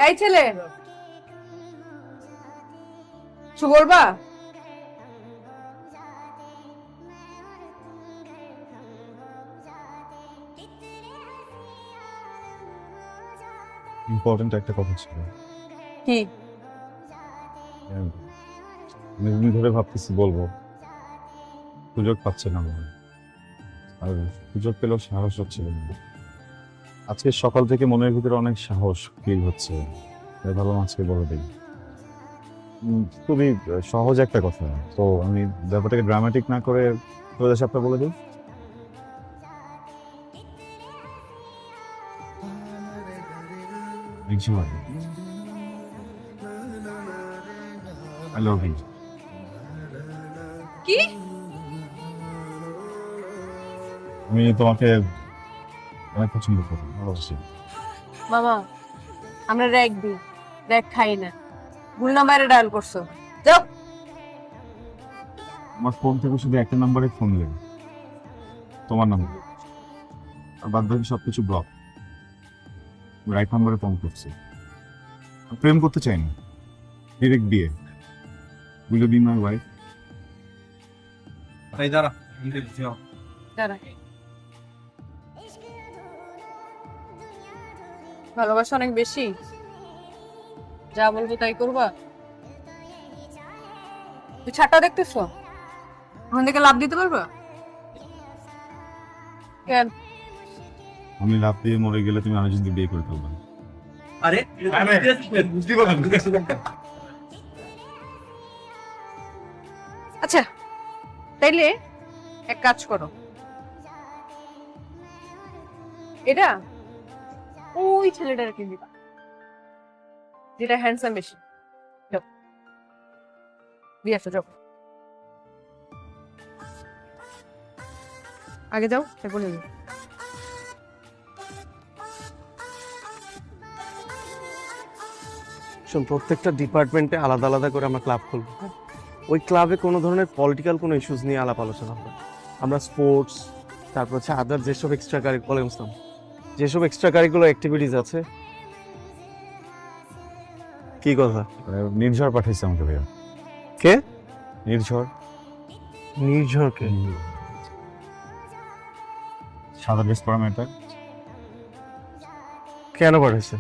এই ছেলে, কিছু বলবা? ইম্পর্টেন্ট একটা কথা ছিল। কি? অনেকদিন ধরে ভাবতেছি বলবো, সুযোগ পাচ্ছে না মনে হয়। আর সুযোগ পেলেও সাহস হচ্ছিল না। আজকে সকাল থেকে মনের ভিতরে অনেক সাহস ফিল হচ্ছে, তাই ভাবলাম আজকে বলে দিই। খুবই সহজ একটা কথা, তো আমি ব্যাপারটাকে ড্রামাটিক না করে সোজা সাপটা বলে দিই। I love you. কি? আমি তোমাকে অনেক পছন্দ করি, ভালোবাসি। মামা, আমরা র‍্যাক দিই, র‍্যাক খাই না। ভুল নাম্বারে ডায়াল করছো, যাও। আমার ফোন থেকে শুধু একটা নাম্বারে ফোন নেই, তোমার নাম্বার, আর বাদ বাকি সবকিছু ব্লক। রাইট নাম্বারে ফোন করছি। প্রেম করতে চাই না, ডিরেক্ট বিয়ে। Will you be my wife? দাঁড়া। ভালোবাসা অনেক বেশি, যা বলবো তাই করবা? তুই ছাড়টা দেখতেছো, ওখান থেকে লাভ দিতে পারবা? কেন? আমি লাভ দিয়ে মরে গেলে তুমি আরেকজনকে বিয়ে করে ফেলবে। আরে আচ্ছা, তাইলে এক কাজ করো, এটা ওই ছেলেটার কিনে দিবা, যেটা হ্যান্ডসাম বেশি। যাও, দিয়ে আসো, যাও। আগে যাও, তারপর নিবি। শোন, প্রত্যেকটা ডিপার্টমেন্টে আলাদা আলাদা করে আমরা ক্লাব খুলবো। ওই ক্লাবে কোনো ধরনের পলিটিক্যাল কোনো ইস্যুস নিয়ে আলাপ আলোচনা হবে। আমরা স্পোর্টস, তারপর হচ্ছে আদার যেসব এক্সট্রা কারিকুলার অ্যাক্টিভিটিস আছে। কি কথা? নির্ঝর পাঠাইছে আমাকে ভাইয়া। কে? নির্ঝর। নির্ঝরকে? সাদা ড্রেস পরা মেয়েটা, কেন পাঠাইছে?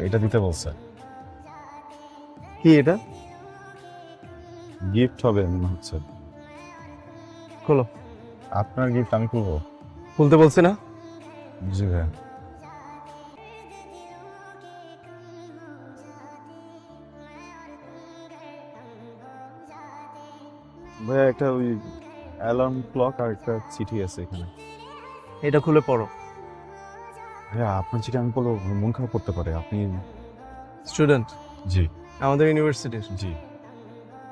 এটা দিতে বলছে। কি এটা? গিফট হবে মনে হচ্ছে। খোলো। আপনার গিফট আমি খুলবো? খুলতে বলছি না? জি ভাইয়া। ভাইয়া একটা ওই অ্যালার্ম ক্লক আর একটা চিঠি আছে এখানে। এটা খুলে পড়ো। ভাইয়া আপনার চিঠি আমি বলবো মন খারাপ করতে পারে, আপনি। স্টুডেন্ট জি আমাদের ইউনিভার্সিটির, জি।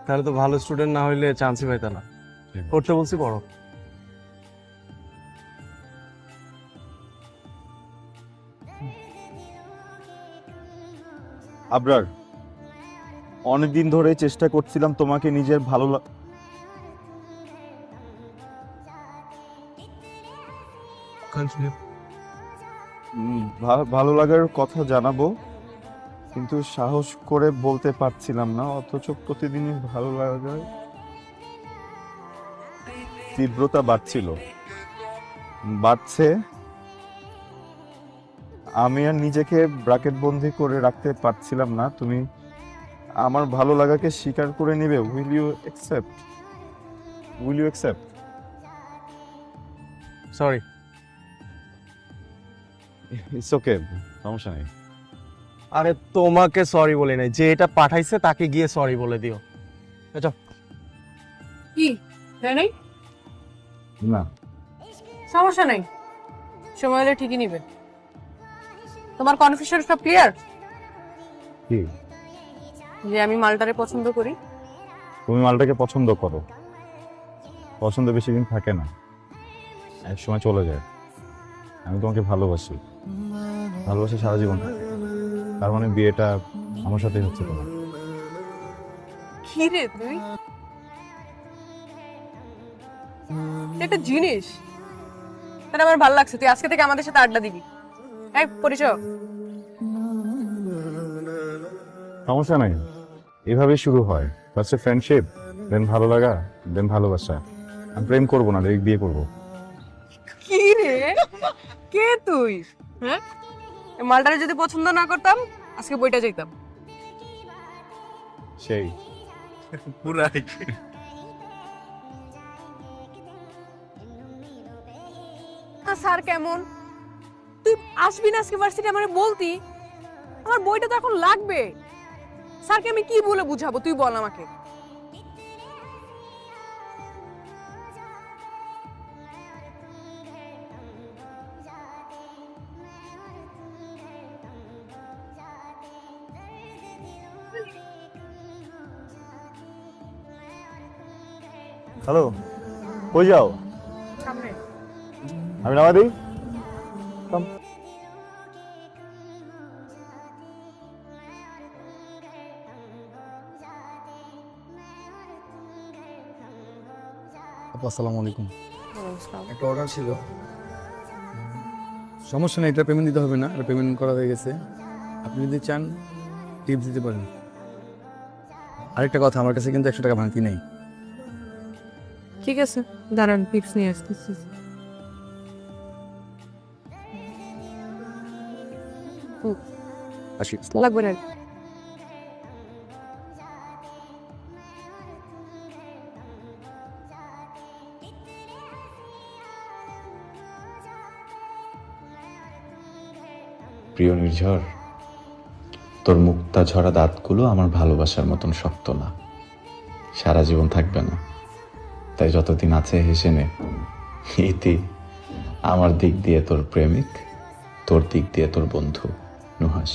তাহলে তো ভালো স্টুডেন্ট না হইলে চান্সই পাইতা না। পড়তে বলছি, পড়ো। আবরার, অনেকদিন ধরে চেষ্টা করছিলাম তোমাকে নিজের ভালো লাগার কথা জানাবো, কিন্তু সাহস করে বলতে পারছিলাম না, অথচ প্রতিদিনই ভালো লাগার তীব্রতা বাড়ছে। আমি আর নিজেকে ব্র্যাকেট বন্দি করে রাখতে পারছিলাম না। তুমি আমার ভালো লাগাকে স্বীকার করে নিবে? Will you accept? Sorry. It's okay, সমস্যা নেই। আরে তোমাকে সরি বলে নাই, যে এটা পাঠাইছে তাকে গিয়ে সরি বলে দিও। আচ্ছা। কি তাই নাই? না, সমস্যা নাই, সময় হলে ঠিকই নিবে। তোমার কনফিউশন সব ক্লিয়ার? কি? যে আমি মালটারে পছন্দ করি। তুমি মালটাকে পছন্দ করো, পছন্দ বেশি দিন থাকে না, এক সময় চলে যায়। আমি তোমাকে ভালোবাসি সারা জীবন থাকে। তার মানে বিয়েটা আমার সাথেই হচ্ছে তোমার। কি রে তুই, একটা জিনিস তাহলে আমার ভালো লাগছে, তুই আজকে থেকে আমাদের সাথে আড্ডা দিবি। এই পরিচয়। সমস্যা নাই, এভাবেই শুরু হয়। ফার্স্টে ফ্রেন্ডশিপ, দেন ভালো লাগা, দেন ভালোবাসা। আমি প্রেম করবো না, ডাইরেক্ট বিয়ে করবো। কি রে, কে তুই? হ্যাঁ, এই মালটারে যদি পছন্দ না করতাম আজকে বইটা যাইতাম। সেই পুরাই স্যার কেমন? তুই আসবি না আজকে ভার্সিটি আমারে বলতি। আমার বইটা তো এখন লাগবে। স্যারকে আমি কি বলে বুঝাবো তুই বল আমাকে। হ্যালো, কই যাও? আমি নামা দিই। আপু আসসালামু আলাইকুম। একটা অর্ডার ছিল। সমস্যা নেই, এটা পেমেন্ট দিতে হবে না, এটা পেমেন্ট করা হয়ে গেছে। আপনি যদি চান টিপস দিতে পারেন। আরেকটা কথা, আমার কাছে কিন্তু 100 টাকা ভাঙতি নেই। ঠিক আছে, দাঁড়ান টিপস নিয়ে আসতেছি। আসি। লাগবে না। প্রিয় নির্ঝর, তোর মুক্তা ঝরা দাঁতগুলো আমার ভালোবাসার মতন শক্ত না, সারা জীবন থাকবে না। তাই যতদিন আছে হেসে নে। ইতি, আমার দিক দিয়ে তোর প্রেমিক, তোর দিক দিয়ে তোর বন্ধু নুহাস।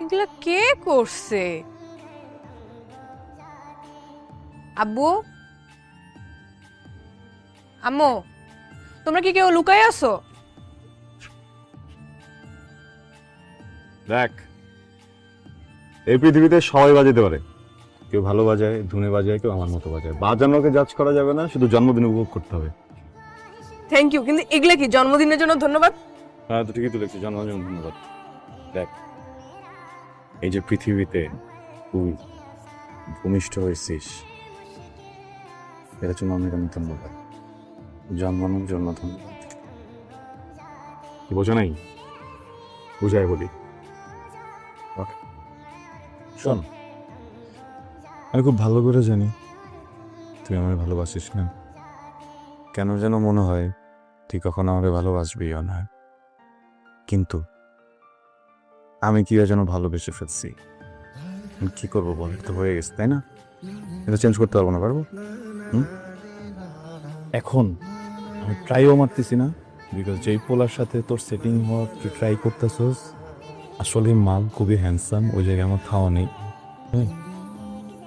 এগুলা কে করছে? আব্বু, আম্মু, তোমরা কি কেউ লুকায় আছো? দেখ, এই পৃথিবীতে সবাই বাজাতে পারে। কেউ ভালো বাজায়, ধুনে বাজায়, কেউ আমার মতো বাজায়। বাজানোকে জাজ করা যাবে না, শুধু জন্মদিন উপভোগ করতে হবে। থ্যাংক ইউ, কিন্তু এগুলা কি জন্মদিনের জন্য ধন্যবাদ? হ্যাঁ, তো ঠিকই তুলেছি, জন্মদিন ধন্যবাদ। দেখ, এই যে পৃথিবীতে তুই ভূমিষ্ঠ হয়েছিস, এটার জন্য অনেক অনেক ধন্যবাদ। জন্মানোর জন্য ধন্যবাদ। বোঝা নাই, বুঝাই বলি। শোন, আমি খুব ভালো করে জানি তুই আমায় ভালোবাসিস না। কেন যেন মনে হয় তুই কখনো আমাকে ভালোবাসবিও না, কিন্তু আমি কি যেন ভালোবেসে ফেলছি। আমি কি করবো বল, তো হয়ে গেছে, তাই না? এটা চেঞ্জ করতে পারবো না, পারবো? এখন আমি ট্রাইও মারতেছি না, বিকজ যেই পোলার সাথে তোর সেটিং হওয়ার তুই ট্রাই করতেছস, আসলে মাল খুবই হ্যান্ডসাম, ওই জায়গায় আমার খাওয়া নেই।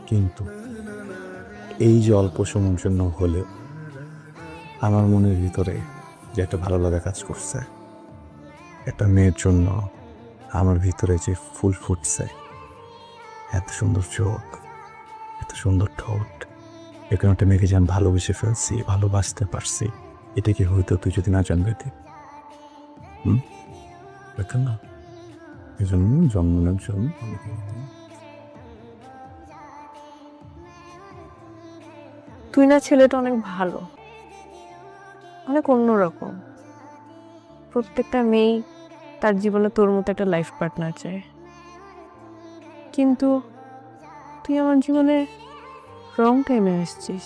কিন্তু এই যে অল্প সময়ের জন্য হলেও আমার মনের ভিতরে যে একটা ভালো লাগা কাজ করছে, একটা মেয়ের জন্য আমার ভিতরে যে ফুল ফুটছে, এত সুন্দর চোখ, এত সুন্দর ঠোঁট, এখানে একটা মেয়েকে যে আমি ভালোবেসে ফেলছি, ভালোবাসতে পারছি, এটা কি হইতো তুই যদি না জানবে? দেখেন না, এই জন্য জন্মদিনের জন্য তুই না ছেলেটা অনেক ভালো, অনেক অন্যরকম। প্রত্যেকটা মেয়ে তার জীবনে তোর মতো একটা লাইফ পার্টনার চায়, কিন্তু তুই আমার জীবনে রং টাইমে এসেছিস।